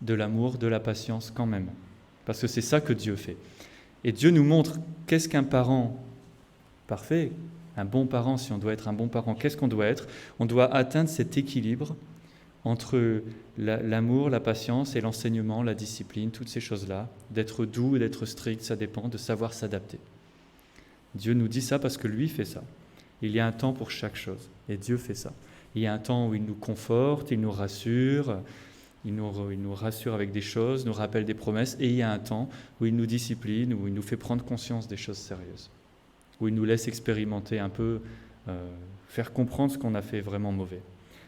Speaker 1: de l'amour, de la patience quand même. Parce que c'est ça que Dieu fait. Et Dieu nous montre qu'est-ce qu'un parent parfait, un bon parent, si on doit être un bon parent, qu'est-ce qu'on doit être ? On doit atteindre cet équilibre entre l'amour, la patience et l'enseignement, la discipline, toutes ces choses-là, d'être doux et d'être strict, ça dépend, de savoir s'adapter. Dieu nous dit ça parce que lui fait ça. Il y a un temps pour chaque chose, et Dieu fait ça. Il y a un temps où il nous conforte, il nous rassure, il nous rassure avec des choses, nous rappelle des promesses, et il y a un temps où il nous discipline, où il nous fait prendre conscience des choses sérieuses, où il nous laisse expérimenter un peu, faire comprendre ce qu'on a fait vraiment mauvais.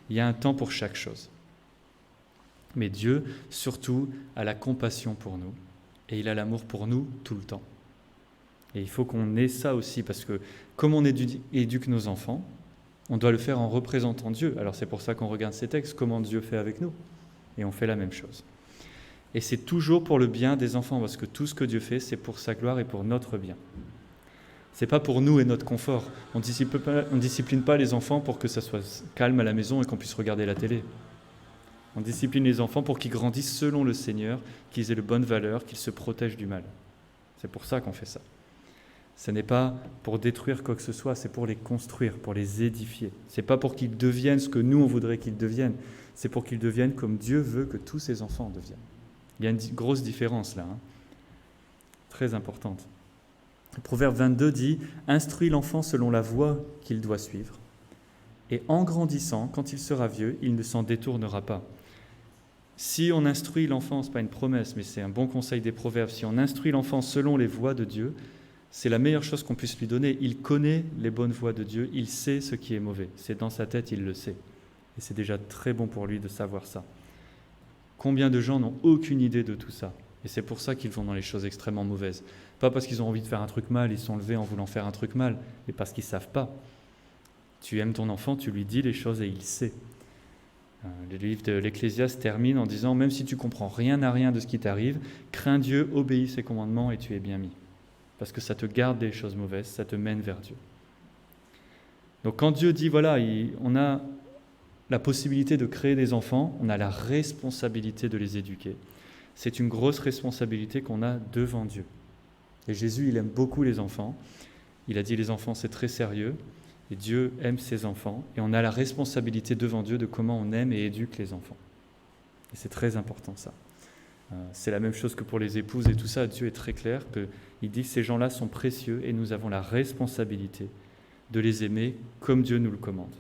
Speaker 1: Il y a un temps pour chaque chose. Mais Dieu, surtout, a la compassion pour nous, et il a l'amour pour nous tout le temps. Et il faut qu'on ait ça aussi, parce que comme on éduque nos enfants, on doit le faire en représentant Dieu. Alors c'est pour ça qu'on regarde ces textes, comment Dieu fait avec nous. Et on fait la même chose. Et c'est toujours pour le bien des enfants, parce que tout ce que Dieu fait, c'est pour sa gloire et pour notre bien. C'est pas pour nous et notre confort. On discipline pas les enfants pour que ça soit calme à la maison et qu'on puisse regarder la télé. On discipline les enfants pour qu'ils grandissent selon le Seigneur, qu'ils aient de bonnes valeurs, qu'ils se protègent du mal. C'est pour ça qu'on fait ça. Ce n'est pas pour détruire quoi que ce soit, c'est pour les construire, pour les édifier. Ce n'est pas pour qu'ils deviennent ce que nous, on voudrait qu'ils deviennent. C'est pour qu'ils deviennent comme Dieu veut que tous ses enfants deviennent. Il y a une grosse différence là, très importante. Le Proverbe 22 dit « Instruis l'enfant selon la voie qu'il doit suivre, et en grandissant, quand il sera vieux, il ne s'en détournera pas. » Si on instruit l'enfant, ce n'est pas une promesse, mais c'est un bon conseil des Proverbes, si on instruit l'enfant selon les voies de Dieu, c'est la meilleure chose qu'on puisse lui donner. Il connaît les bonnes voies de Dieu, il sait ce qui est mauvais. C'est dans sa tête, il le sait. Et c'est déjà très bon pour lui de savoir ça. Combien de gens n'ont aucune idée de tout ça ? Et c'est pour ça qu'ils vont dans les choses extrêmement mauvaises. Pas parce qu'ils ont envie de faire un truc mal, ils sont levés en voulant faire un truc mal, mais parce qu'ils ne savent pas. Tu aimes ton enfant, tu lui dis les choses et il sait. Le livre de l'Ecclésiaste termine en disant « Même si tu ne comprends rien à rien de ce qui t'arrive, crains Dieu, obéis ses commandements et tu es bien mis. » Parce que ça te garde des choses mauvaises, ça te mène vers Dieu. Donc quand Dieu dit, voilà, on a la possibilité de créer des enfants, on a la responsabilité de les éduquer. C'est une grosse responsabilité qu'on a devant Dieu. Et Jésus, il aime beaucoup les enfants. Il a dit les enfants, c'est très sérieux. Et Dieu aime ses enfants. Et on a la responsabilité devant Dieu de comment on aime et éduque les enfants. Et c'est très important ça. C'est la même chose que pour les épouses et tout ça. Dieu est très clair. Il dit que ces gens-là sont précieux et nous avons la responsabilité de les aimer comme Dieu nous le commande.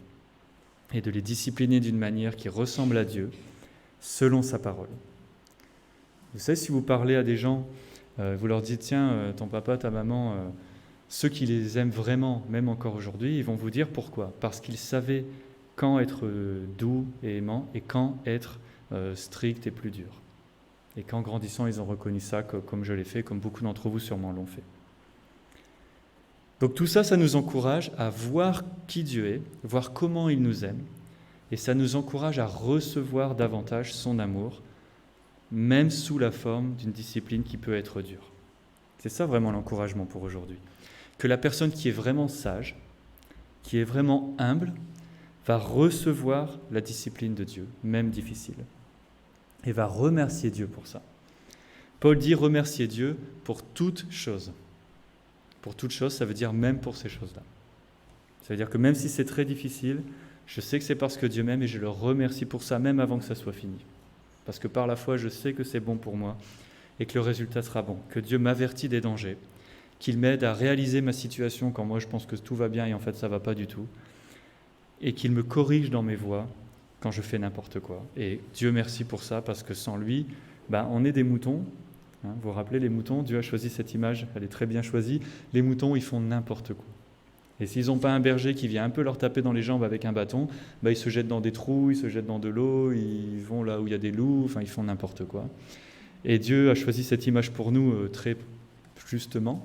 Speaker 1: Et de les discipliner d'une manière qui ressemble à Dieu, selon sa parole. Vous savez, si vous parlez à des gens, vous leur dites, tiens, ton papa, ta maman, ceux qui les aiment vraiment, même encore aujourd'hui, ils vont vous dire pourquoi. Parce qu'ils savaient quand être doux et aimant et quand être strict et plus dur. Et qu'en grandissant, ils ont reconnu ça comme je l'ai fait, comme beaucoup d'entre vous sûrement l'ont fait. Donc tout ça, ça nous encourage à voir qui Dieu est, voir comment il nous aime, et ça nous encourage à recevoir davantage son amour, même sous la forme d'une discipline qui peut être dure. C'est ça vraiment l'encouragement pour aujourd'hui. Que la personne qui est vraiment sage, qui est vraiment humble, va recevoir la discipline de Dieu, même difficile, et va remercier Dieu pour ça. Paul dit remercier Dieu pour toute chose. Pour toute chose, ça veut dire même pour ces choses-là. Ça veut dire que même si c'est très difficile, je sais que c'est parce que Dieu m'aime et je le remercie pour ça, même avant que ça soit fini. Parce que par la foi, je sais que c'est bon pour moi et que le résultat sera bon. Que Dieu m'avertit des dangers, qu'il m'aide à réaliser ma situation quand moi je pense que tout va bien et en fait ça ne va pas du tout. Et qu'il me corrige dans mes voies quand je fais n'importe quoi. Et Dieu merci pour ça, parce que sans lui, on est des moutons. Vous vous rappelez, les moutons, Dieu a choisi cette image, elle est très bien choisie. Les moutons, ils font n'importe quoi. Et s'ils n'ont pas un berger qui vient un peu leur taper dans les jambes avec un bâton, ils se jettent dans des trous, ils se jettent dans de l'eau, ils vont là où il y a des loups, ils font n'importe quoi. Et Dieu a choisi cette image pour nous très justement,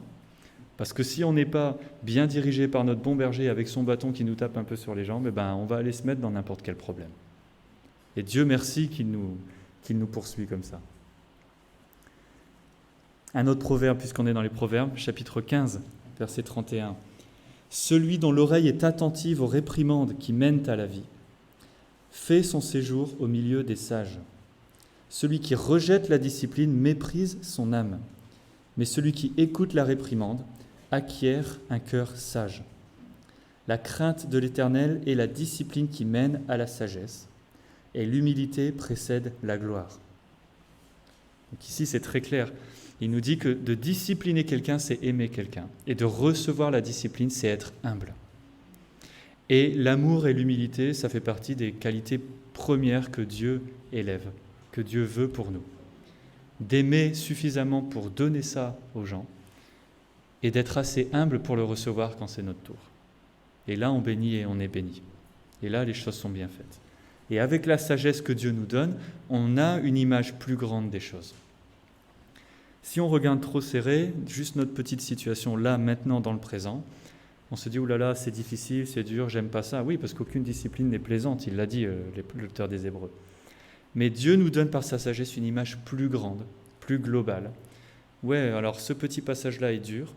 Speaker 1: parce que si on n'est pas bien dirigé par notre bon berger avec son bâton qui nous tape un peu sur les jambes, on va aller se mettre dans n'importe quel problème. Et Dieu merci qu'il nous poursuit comme ça. Un autre proverbe, puisqu'on est dans les proverbes, chapitre 15, verset 31. « Celui dont l'oreille est attentive aux réprimandes qui mènent à la vie, fait son séjour au milieu des sages. Celui qui rejette la discipline méprise son âme, mais celui qui écoute la réprimande acquiert un cœur sage. La crainte de l'Éternel est la discipline qui mène à la sagesse, et l'humilité précède la gloire. » Donc ici, c'est très clair. Il nous dit que de discipliner quelqu'un, c'est aimer quelqu'un. Et de recevoir la discipline, c'est être humble. Et l'amour et l'humilité, ça fait partie des qualités premières que Dieu élève, que Dieu veut pour nous. D'aimer suffisamment pour donner ça aux gens et d'être assez humble pour le recevoir quand c'est notre tour. Et là, on bénit et on est béni. Et là, les choses sont bien faites. Et avec la sagesse que Dieu nous donne, on a une image plus grande des choses. Si on regarde trop serré, juste notre petite situation là, maintenant, dans le présent, on se dit « Ouh là là, c'est difficile, c'est dur, j'aime pas ça ». Oui, parce qu'aucune discipline n'est plaisante, il l'a dit, l'auteur des Hébreux. Mais Dieu nous donne par sa sagesse une image plus grande, plus globale. Ouais, alors ce petit passage-là est dur,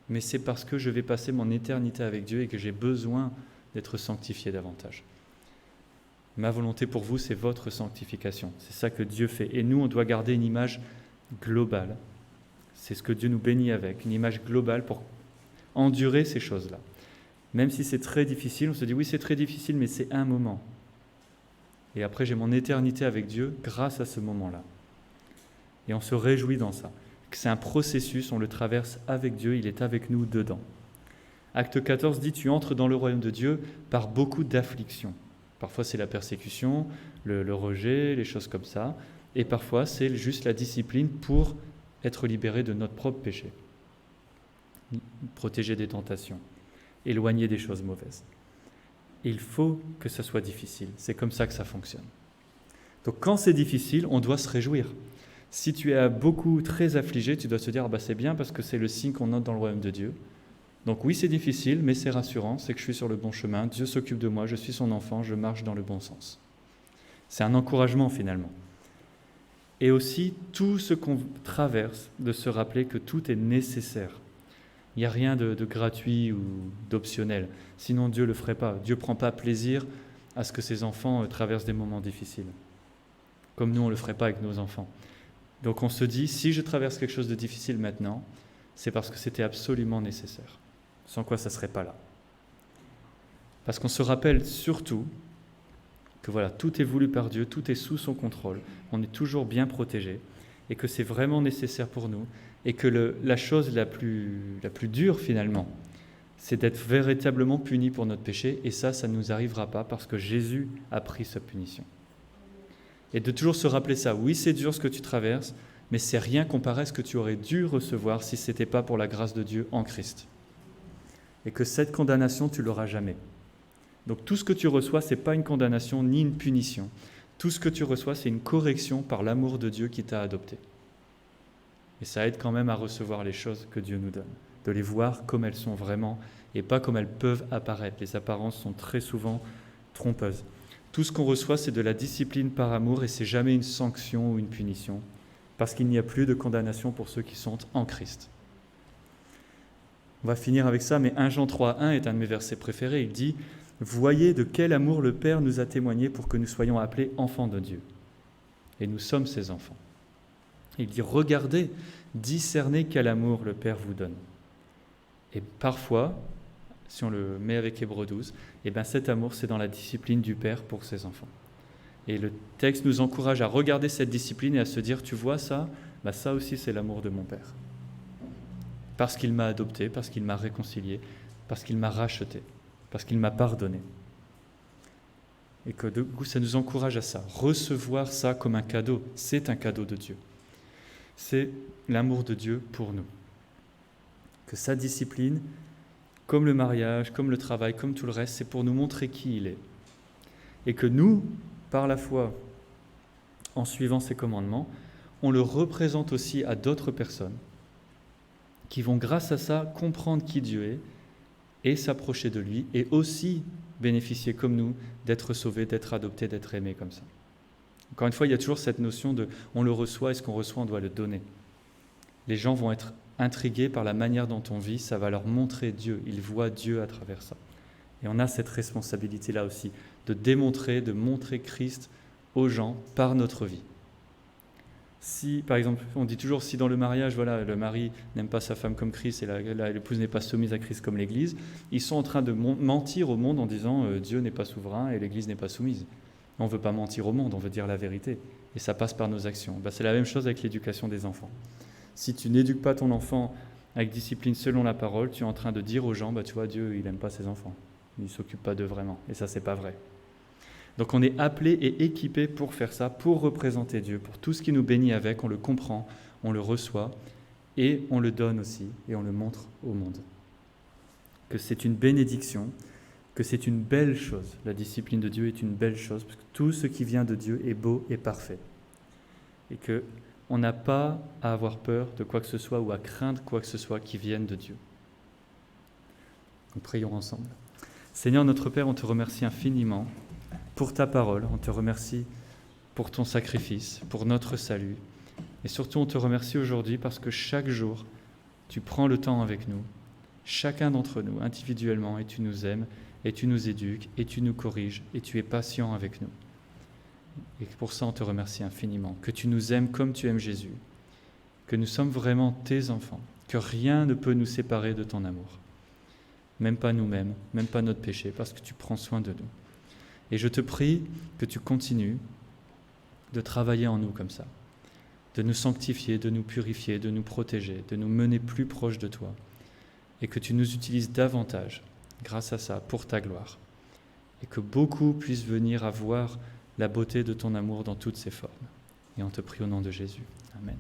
Speaker 1: mais c'est parce que je vais passer mon éternité avec Dieu et que j'ai besoin d'être sanctifié davantage. Ma volonté pour vous, c'est votre sanctification. C'est ça que Dieu fait. Et nous, on doit garder une image globale. C'est ce que Dieu nous bénit avec, une image globale pour endurer ces choses-là. Même si c'est très difficile, on se dit oui, c'est très difficile, mais c'est un moment. Et après, j'ai mon éternité avec Dieu grâce à ce moment-là. Et on se réjouit dans ça. C'est un processus, on le traverse avec Dieu, il est avec nous dedans. Acte 14 dit, tu entres dans le royaume de Dieu par beaucoup d'afflictions. Parfois, c'est la persécution, le rejet, les choses comme ça. Et parfois, c'est juste la discipline pour être libéré de notre propre péché. Protéger des tentations, éloigner des choses mauvaises. Et il faut que ça soit difficile. C'est comme ça que ça fonctionne. Donc quand c'est difficile, on doit se réjouir. Si tu es beaucoup très affligé, tu dois te dire c'est bien parce que c'est le signe qu'on entre dans le royaume de Dieu. Donc oui, c'est difficile, mais c'est rassurant, c'est que je suis sur le bon chemin, Dieu s'occupe de moi, je suis son enfant, je marche dans le bon sens. C'est un encouragement finalement. Et aussi, tout ce qu'on traverse, de se rappeler que tout est nécessaire. Il n'y a rien de gratuit ou d'optionnel. Sinon, Dieu ne le ferait pas. Dieu ne prend pas plaisir à ce que ses enfants traversent des moments difficiles. Comme nous, on ne le ferait pas avec nos enfants. Donc on se dit, si je traverse quelque chose de difficile maintenant, c'est parce que c'était absolument nécessaire, sans quoi ça ne serait pas là. Parce qu'on se rappelle surtout que voilà, tout est voulu par Dieu, tout est sous son contrôle, on est toujours bien protégé, et que c'est vraiment nécessaire pour nous, et que la chose la plus dure finalement, c'est d'être véritablement puni pour notre péché, et ça ne nous arrivera pas parce que Jésus a pris sa punition. Et de toujours se rappeler ça, oui c'est dur ce que tu traverses, mais c'est rien comparé à ce que tu aurais dû recevoir si ce n'était pas pour la grâce de Dieu en Christ. Et que cette condamnation, tu ne l'auras jamais. Donc tout ce que tu reçois, ce n'est pas une condamnation ni une punition. Tout ce que tu reçois, c'est une correction par l'amour de Dieu qui t'a adopté. Et ça aide quand même à recevoir les choses que Dieu nous donne, de les voir comme elles sont vraiment et pas comme elles peuvent apparaître. Les apparences sont très souvent trompeuses. Tout ce qu'on reçoit, c'est de la discipline par amour et c'est jamais une sanction ou une punition, parce qu'il n'y a plus de condamnation pour ceux qui sont en Christ. On va finir avec ça, mais 1 Jean 3,1 est un de mes versets préférés. Il dit « Voyez de quel amour le Père nous a témoigné pour que nous soyons appelés enfants de Dieu. » Et nous sommes ses enfants. Il dit « Regardez, discernez quel amour le Père vous donne. » Et parfois, si on le met avec Hébreux 12, cet amour, c'est dans la discipline du Père pour ses enfants. Et le texte nous encourage à regarder cette discipline et à se dire, tu vois ça, ça aussi c'est l'amour de mon Père. Parce qu'il m'a adopté, parce qu'il m'a réconcilié, parce qu'il m'a racheté, parce qu'il m'a pardonné. Et que du coup, ça nous encourage à ça, recevoir ça comme un cadeau. C'est un cadeau de Dieu. C'est l'amour de Dieu pour nous. Que sa discipline, comme le mariage, comme le travail, comme tout le reste, c'est pour nous montrer qui il est. Et que nous, par la foi, en suivant ses commandements, on le représente aussi à d'autres personnes qui vont, grâce à ça, comprendre qui Dieu est et s'approcher de lui et aussi bénéficier, comme nous, d'être sauvés, d'être adoptés, d'être aimés comme ça. Encore une fois, il y a toujours cette notion de on le reçoit et ce qu'on reçoit, on doit le donner. Les gens vont être intrigués par la manière dont on vit, ça va leur montrer Dieu, ils voient Dieu à travers ça. Et on a cette responsabilité-là aussi, de montrer Christ aux gens par notre vie. Si, par exemple, on dit toujours, si dans le mariage, le mari n'aime pas sa femme comme Christ et l'épouse n'est pas soumise à Christ comme l'Église, ils sont en train de mentir au monde en disant Dieu n'est pas souverain et l'Église n'est pas soumise. On ne veut pas mentir au monde, on veut dire la vérité. Et ça passe par nos actions. C'est la même chose avec l'éducation des enfants. Si tu n'éduques pas ton enfant avec discipline selon la parole, tu es en train de dire aux gens, tu vois, Dieu, il n'aime pas ses enfants. Il ne s'occupe pas d'eux vraiment. Et ça, c'est pas vrai. Donc on est appelé et équipé pour faire ça, pour représenter Dieu, pour tout ce qui nous bénit avec, on le comprend, on le reçoit et on le donne aussi et on le montre au monde. Que c'est une bénédiction, que c'est une belle chose. La discipline de Dieu est une belle chose parce que tout ce qui vient de Dieu est beau et parfait. Et qu'on n'a pas à avoir peur de quoi que ce soit ou à craindre quoi que ce soit qui vienne de Dieu. Donc prions ensemble. Seigneur notre Père, on te remercie infiniment pour ta parole, on te remercie pour ton sacrifice, pour notre salut. Et surtout, on te remercie aujourd'hui parce que chaque jour, tu prends le temps avec nous, chacun d'entre nous, individuellement, et tu nous aimes, et tu nous éduques, et tu nous corriges, et tu es patient avec nous. Et pour ça, on te remercie infiniment, que tu nous aimes comme tu aimes Jésus, que nous sommes vraiment tes enfants, que rien ne peut nous séparer de ton amour, même pas nous-mêmes, même pas notre péché, parce que tu prends soin de nous. Et je te prie que tu continues de travailler en nous comme ça, de nous sanctifier, de nous purifier, de nous protéger, de nous mener plus proche de toi, et que tu nous utilises davantage, grâce à ça, pour ta gloire, et que beaucoup puissent venir à voir la beauté de ton amour dans toutes ses formes. Et on te prie au nom de Jésus. Amen.